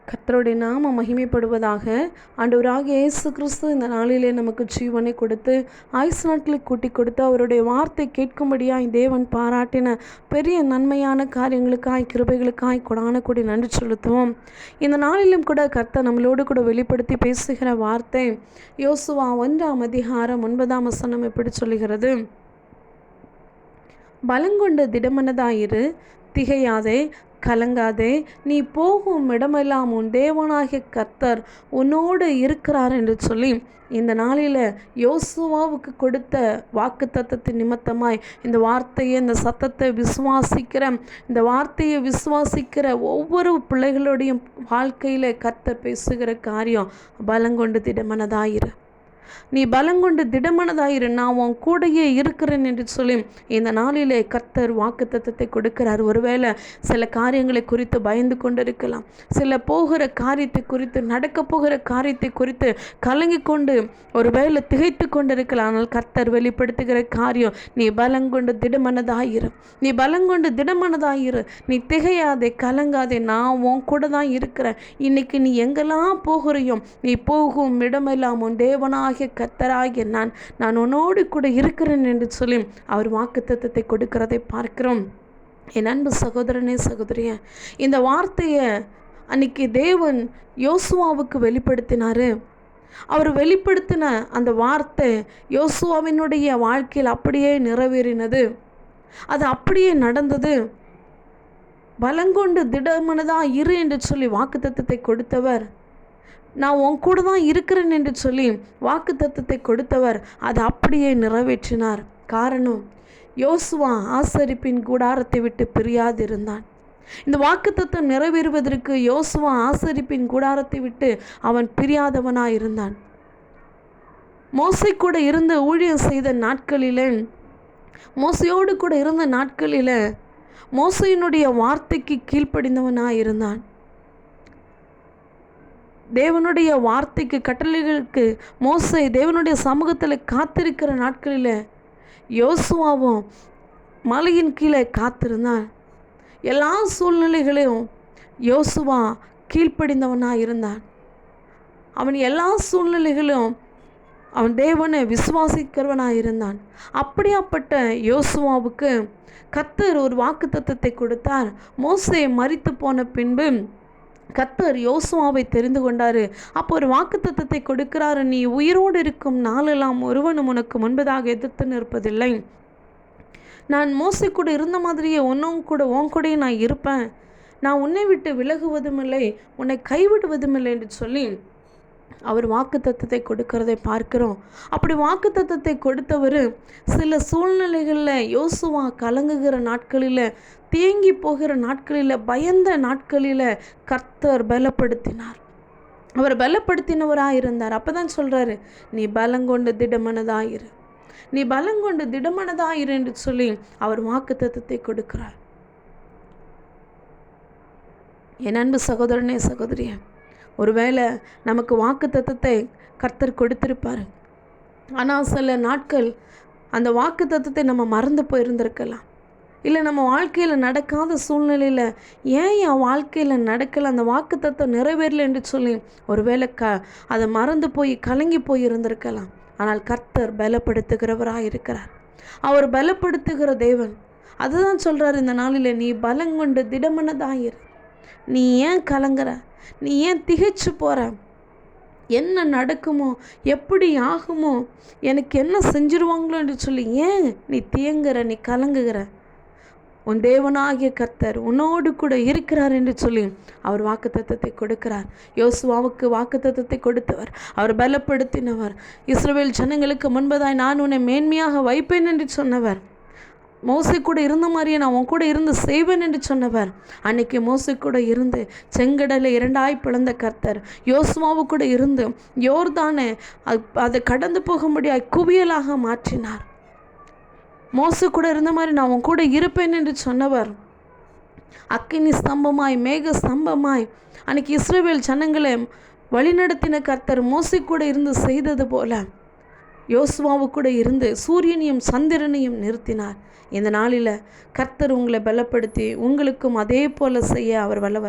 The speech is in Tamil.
கர்த்தருடைய நாம மகிமைப்படுவதாக. ஆண்டவராகிய இயேசு கிறிஸ்து இந்த நாளிலே நமக்கு ஜீவனை கொடுத்து ஆயுசு நாட்களை கூட்டி கொடுத்து அவருடைய வார்த்தை கேட்கும்படியாய் தேவன் பாராட்டின பெரிய நன்மையான காரியங்களுக்காய் கிருபைகளுக்காய் கொடான கூடி நன்றி செலுத்துவோம். இந்த நாளிலும் கூட கர்த்தர் நம்மளோடு கூட வெளிப்படுத்தி பேசுகிற வார்த்தை யோசுவா 1:9 எப்படி சொல்லுகிறது? பலங்கொண்டு திடமனதாயிரு, திகையாதே, கலங்காதே, நீ போகும் இடமெல்லாம் உன் தேவனாகிய கர்த்தர் உன்னோடு இருக்கிறார் என்று சொல்லி இந்த நாளில் யோசுவாவுக்கு கொடுத்த வாக்குத்தத்தத்தின் நிமித்தமாய் இந்த வார்த்தையை, இந்த சத்தத்தை விசுவாசிக்கிற, இந்த வார்த்தையை விசுவாசிக்கிற ஒவ்வொரு பிள்ளைகளுடைய வாழ்க்கையில் கர்த்தர் பேசுகிற காரியம், பலங்கொண்டு திடமனதாயிரு, நீ பலங்கொண்டு திடமனதாயிரு, நான் உன் கூடையே இருக்கிறேன் என்று சொல்லி இந்த நாளிலே கர்த்தர் வாக்குத்தத்தத்தை கொடுக்கிறார். ஒருவேளை சில காரியங்களை குறித்து பயந்து கொண்டு இருக்கலாம், சில போகிற காரியத்தை குறித்து, நடக்க போகிற காரியத்தை குறித்து கலங்கி கொண்டு ஒருவேளை திகைத்து கொண்டு இருக்கலாம். ஆனால் கர்த்தர் வெளிப்படுத்துகிற காரியம், நீ பலங்கொண்டு திடமனதாயிரு, நீ பலங்கொண்டு திடமனதாயிரு, நீ திகையாதே, கலங்காதே, நான் உன் கூட தான் இருக்கிறேன். இன்னைக்கு நீ எங்கெல்லாம் போகிறையோ, நீ போகும் இடமெல்லாம் உன் தேவனாகிய கர்த்தராகிய நான் உன்னோடு கூட இருக்கிறேன் என்று சொல்லி அவர் வாக்குத்தத்தத்தை கொடுக்கிறதை பார்க்கிறோம். என் அன்பு சகோதரனே, சகோதரிய, இந்த வார்த்தையை அன்னைக்கு தேவன் யோசுவாவுக்கு வெளிப்படுத்தினாரு. அவர் வெளிப்படுத்தின அந்த வார்த்தை யோசுவாவினுடைய வாழ்க்கையில் அப்படியே நிறைவேறினது, அது அப்படியே நடந்தது. பலங்கொண்டு திடமனதா இரு என்று சொல்லி வாக்குத்தத்தத்தை கொடுத்தவர், நான் உன் கூட தான் இருக்கிறேன் என்று சொல்லி வாக்குத்தத்தத்தை கொடுத்தவர் அதை அப்படியே நிறைவேற்றினார். காரணம், யோசுவா ஆசரிப்பின் கூடாரத்தை விட்டு பிரியாதிருந்தான். இந்த வாக்குத்தத்தம் நிறைவேறுவதற்கு யோசுவா ஆசரிப்பின் கூடாரத்தை விட்டு அவன் பிரியாதவனாய் இருந்தான். மோசே கூட இருந்து ஊழியம் செய்த நாட்களிலே, மோசையோடு கூட இருந்த நாட்களில் மோசையினுடைய வார்த்தைக்கு கீழ்ப்படிந்தவனாய் இருந்தான். தேவனுடைய வார்த்தைக்கு, கட்டளைகளுக்கு மோசே தேவனுடைய சமூகத்தில் காத்திருக்கிற நாட்களில் யோசுவாவும் மலையின் கீழே காத்திருந்தான். எல்லா சூழ்நிலைகளையும் யோசுவா கீழ்ப்படிந்தவனாக இருந்தான். அவன் எல்லா சூழ்நிலைகளும் அவன் தேவனை விசுவாசிக்கிறவனாக இருந்தான். அப்படியாப்பட்ட யோசுவாவுக்கு கர்த்தர் ஒரு வாக்குத்தத்தத்தை கொடுத்தார். மோசே மரித்து போன பின்பு கர்த்தர் யோசுவாவை தெரிந்து கொண்டாரு. அப்போ ஒரு வாக்குத்தத்தத்தை கொடுக்கிறாரு, நீ உயிரோடு இருக்கும் நாளெல்லாம் ஒருவனும் உனக்கு முன்பதாக எதிர்த்து நிற்பதில்லை. நான் மோசே கூட இருந்த மாதிரியே உன் கூடயே நான் இருப்பேன். நான் உன்னை விட்டு விலகுவதும் இல்லை, உன்னை கைவிடுவதும் இல்லை என்று சொல்லி அவர் வாக்குத்தத்தத்தை கொடுக்கிறதை பார்க்கிறோம். அப்படி வாக்குத்தத்தத்தை கொடுத்தவர் சில சூழ்நிலைகளில் யோசுவா கலங்குகிற நாட்களில், தேங்கி போகிற நாட்களில், பயந்த நாட்களில் கர்த்தர் பலப்படுத்தினார். அவர் பலப்படுத்தினவராக இருந்தார். அப்போ தான் சொல்கிறாரு, நீ பலங்கொண்டு திடமனதாயிரு, நீ பலங்கொண்டு திடமனதாயிரு என்று சொல்லி அவர் வாக்குத்தத்தத்தை கொடுக்கிறார். என் அன்பு சகோதரனே, சகோதரிய, ஒருவேளை நமக்கு வாக்குத்தத்தத்தை கர்த்தர் கொடுத்திருப்பார். ஆனால் சில நாட்கள் அந்த வாக்குத்தத்தத்தை நம்ம மறந்து போயிருந்திருக்கலாம். இல்லை நம்ம வாழ்க்கையில் நடக்காத சூழ்நிலையில், ஏன் என் வாழ்க்கையில் நடக்கலை, அந்த வாக்குத்தத்தம் நிறைவேறலை என்று சொல்லி ஒருவேளை அதை மறந்து போய் கலங்கி போய் இருந்திருக்கலாம். ஆனால் கர்த்தர் பலப்படுத்துகிறவராக இருக்கிறார். அவர் பலப்படுத்துகிற தேவன். அதுதான் சொல்கிறார் இந்த நாளில், நீ பலங்கொண்டு திடமனதாயிரு, நீ ஏன் கலங்குற, நீ ஏன் திகைச்சு போகிற, என்ன நடக்குமோ, எப்படி ஆகுமோ, எனக்கு என்ன செஞ்சிருவாங்களோ என்று சொல்லி ஏன் நீ தியங்குற, நீ கலங்குகிற, உன் தேவனாகிய கர்த்தர் உன்னோடு கூட இருக்கிறார் என்று சொல்லி அவர் வாக்குத்தத்தத்தை கொடுக்கிறார். யோசுவாவுக்கு வாக்குத்தத்தத்தை கொடுத்தவர், அவர் பலப்படுத்தினவர். இஸ்ரவேல் ஜனங்களுக்கு முன்பதாய் நான் உன்னை மேன்மையாக வைப்பேன் என்று சொன்னவர். மோசே கூட இருந்த மாதிரியே நான் உன் கூட இருந்து செய்வேன் என்று சொன்னவர். அன்னைக்கு மோசே கூட இருந்து செங்கடலை 2ஆய் பிளந்த கர்த்தர் யோசுவாவு கூட இருந்து யோர்தானை அதை கடந்து போக முடியாய் குவியலாக மாற்றினார். மோசே கூட இருந்த மாதிரி நான் உன் கூட இருப்பேன் என்று சொன்னவர் அக்கினி ஸ்தம்பமாய், மேக ஸ்தம்பமாய் அன்னைக்கு இஸ்ரவேல் ஜனங்களை வழிநடத்தின கர்த்தர் மோசே கூட இருந்து செய்தது போல யோசுவாவு கூட இருந்து சூரியனையும் சந்திரனையும் நிறுத்தினார். இந்த நாளில் கர்த்தர் உங்களை பலப்படுத்தி உங்களுக்கும் அதே போல செய்ய அவர் வல்லவர்.